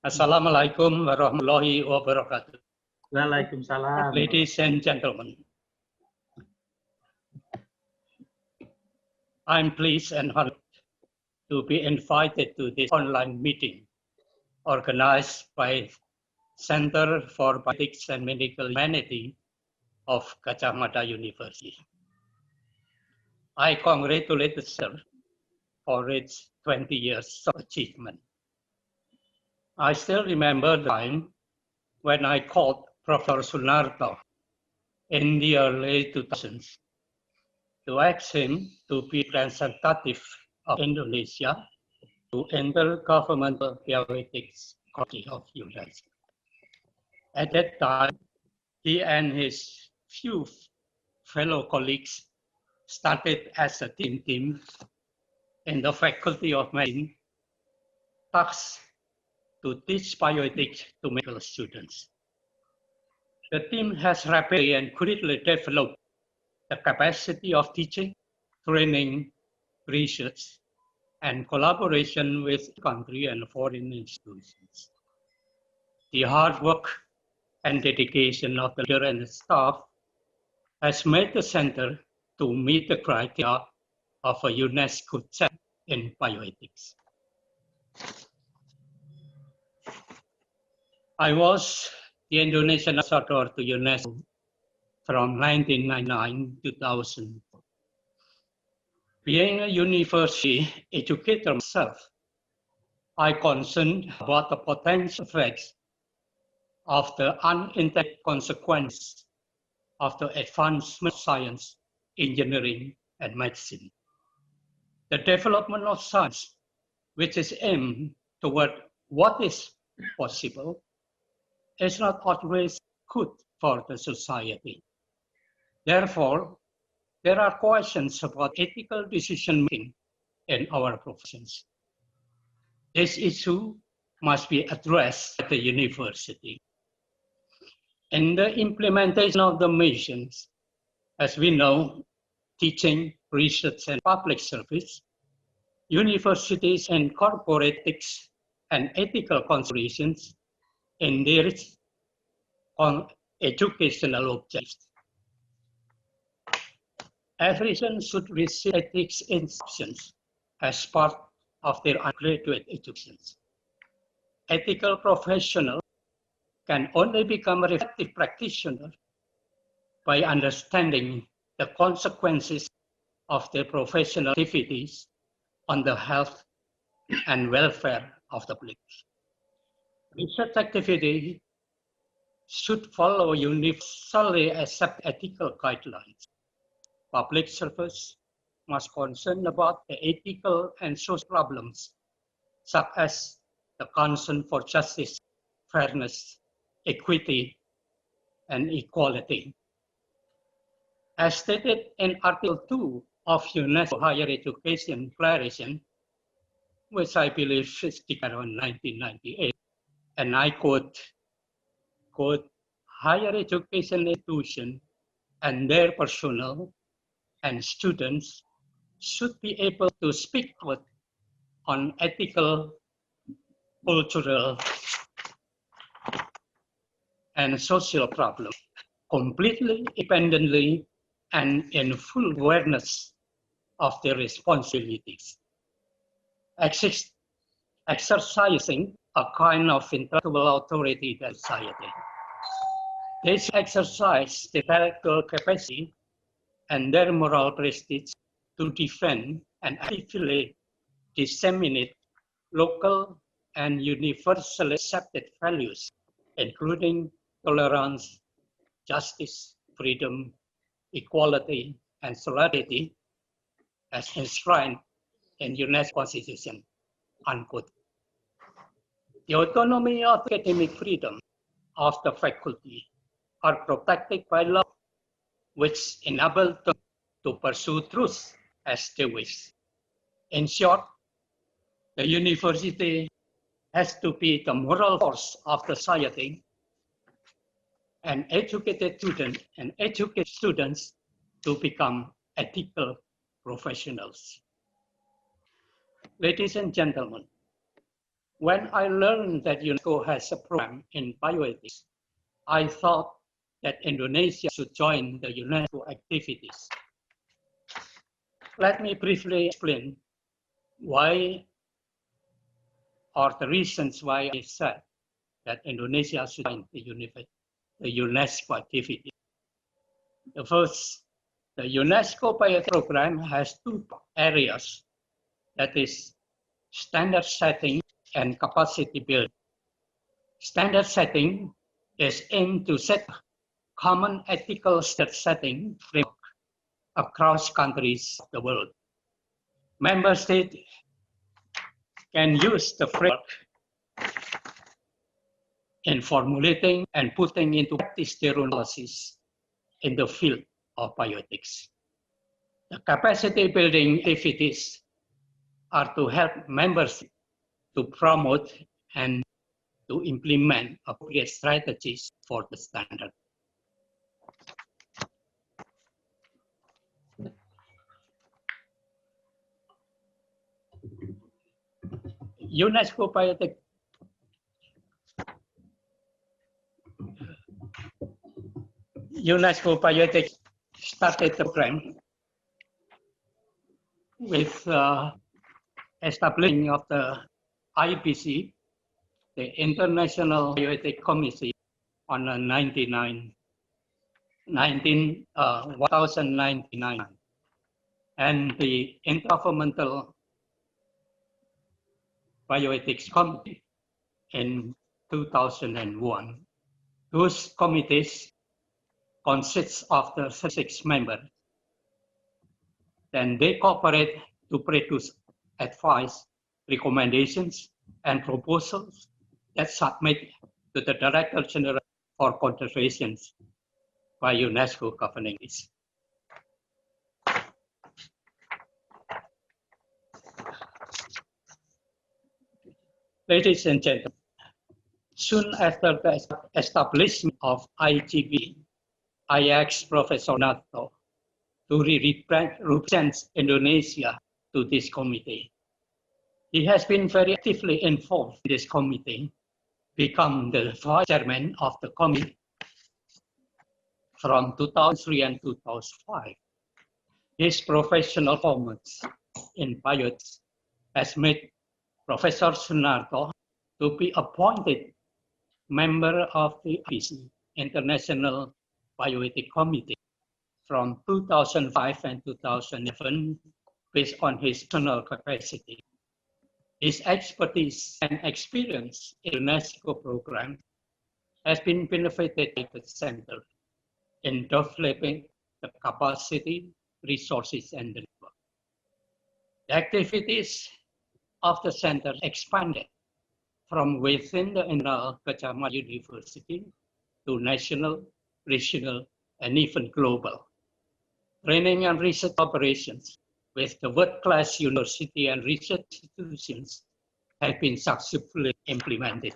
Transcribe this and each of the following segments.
Assalamualaikum warahmatullahi wabarakatuh. Waalaikumsalam. Ladies and gentlemen, I'm pleased and honored to be invited to this online meeting organized by Center for Bioethics and Medical Humanity of Gadjah Mada University. I congratulate the center for its 20 years of achievement. I still remember the time when I called Professor Sunarto in the early 2000s to ask him to be representative of Indonesia to Intergovernmental Bioethics Committee of UNESCO. At that time, he and his few fellow colleagues started as a team in the Faculty of Medicine, tasked to teach bioethics to medical students. The team has rapidly and quickly developed the capacity of teaching, training, research, and collaboration with country and foreign institutions. The hard work and dedication of the leader and the staff has made the center to meet the criteria of a UNESCO center in bioethics. I was the Indonesian ambassador to UNESCO from 1999 to 2000. Being a university educator myself, I concerned about the potential effects of the unintended consequences of the advancement of science, engineering, and medicine. The development of science, which is aimed toward what is possible, is not always good for the society. Therefore, there are questions about ethical decision-making in our professions. This issue must be addressed at the university. In the implementation of the missions, as we know, teaching, research, and public service, universities incorporate ethics and ethical considerations in their educational objectives. Every student should receive ethics instructions as part of their undergraduate education. Ethical professionals can only become a effective practitioner by understanding the consequences of their professional activities on the health and welfare of the public. Research activity should follow universally accepted ethical guidelines. Public service must concern about the ethical and social problems, such as the concern for justice, fairness, equity, and equality. As stated in Article 2 of UNESCO Higher Education Declaration, which I believe is declared in 1998, and I quote, higher education institutions and their personnel and students should be able to speak out on ethical, cultural, and social problems completely independently and in full awareness of their responsibilities. Exercising a kind of intellectual authority in society. This exercise the intellectual capacity and their moral prestige to defend and actively disseminate local and universally accepted values, including tolerance, justice, freedom, equality, and solidarity, as enshrined in UNESCO Constitution, unquote. The autonomy of academic freedom of the faculty are protected by law, which enable them to pursue truth as they wish. In short, the university has to be the moral force of the society and educated students to become ethical professionals. Ladies and gentlemen, when I learned that UNESCO has a program in bioethics, I thought that Indonesia should join the UNESCO activities. Let me briefly explain why, or the reasons why I said that Indonesia should join the UNESCO activity. The first, the UNESCO bioethics program has two areas, that is standard setting and capacity building. Standard setting is aimed to set common ethical standard setting framework across countries of the world. Member states can use the framework in formulating and putting into practice their own policies in the field of bioethics. The capacity building activities are to help members to promote and to implement appropriate strategies for the standard. UNESCO Bioethics started the program with establishing of the IBC, the International Bioethics Committee, on 1099, and the Intergovernmental Bioethics Committee in 2001. Those committees consist of the 6 members. Then they cooperate to produce advice, recommendations, and proposals that submit to the Director General for considerations by UNESCO governing this. Ladies and gentlemen, soon after the establishment of IGB, I asked Professor Sunarto to represent Indonesia to this committee. He has been very actively involved in this committee, become the vice chairman of the committee from 2003 and 2005. His professional performance in bioethics has made Professor Sunarto to be appointed member of the IBC, International Bioethics Committee, from 2005 and 2011, based on his personal capacity. His expertise and experience in the UNESCO program has been benefited by the center in developing the capacity, resources, and the network. The activities of the center expanded from within the Indra Gadjah Mada University to national, regional, and even global. Training and research operations with the world-class university and research institutions have been successfully implemented.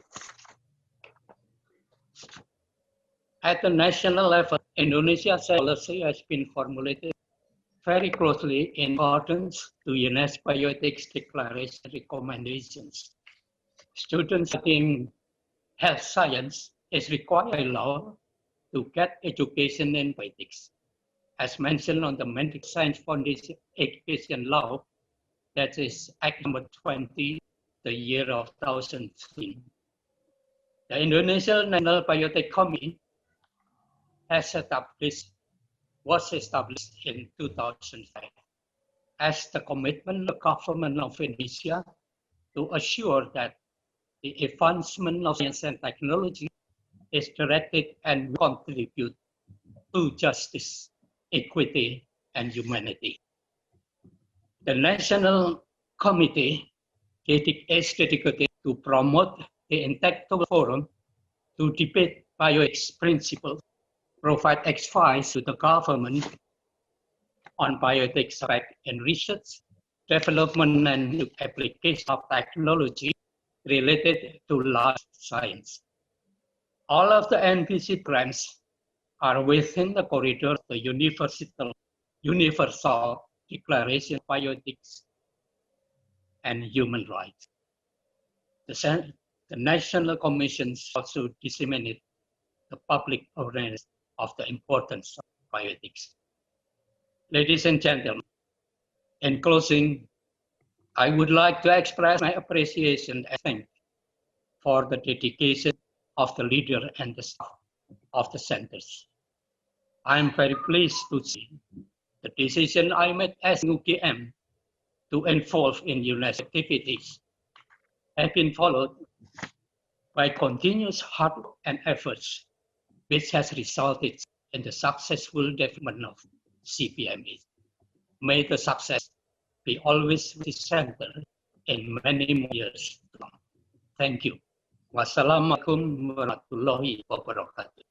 At the national level, Indonesia's policy has been formulated very closely in accordance to UNESCO Bioethics Declaration recommendations. Students studying health science is required by law to get education in bioethics, as mentioned on the Medical Science Foundation Education Law, that is Act number 20, the year of 2003. The Indonesian National Bioethics Committee was established in 2005 as the commitment of the government of Indonesia to assure that the advancement of science and technology is directed and will contribute to justice, equity, and humanity. The National Committee is dedicated to promote the intellectual forum to debate bioethics principles, provide advice to the government on bioethics effect in research, development, and application of technology related to life science. All of the NBC grants are within the corridor of the Universal Declaration of Bioethics and Human Rights. The National Commissions also disseminate the public awareness of the importance of bioethics. Ladies and gentlemen, in closing, I would like to express my appreciation and thanks for the dedication of the leader and the staff of the centers. I am very pleased to see the decision I made as UKM to involve in UNESCO activities have been followed by continuous hard work and efforts, which has resulted in the successful development of CPME. May the success be always the center in many more years to come. Thank you. Wassalamualaikum warahmatullahi wabarakatuh.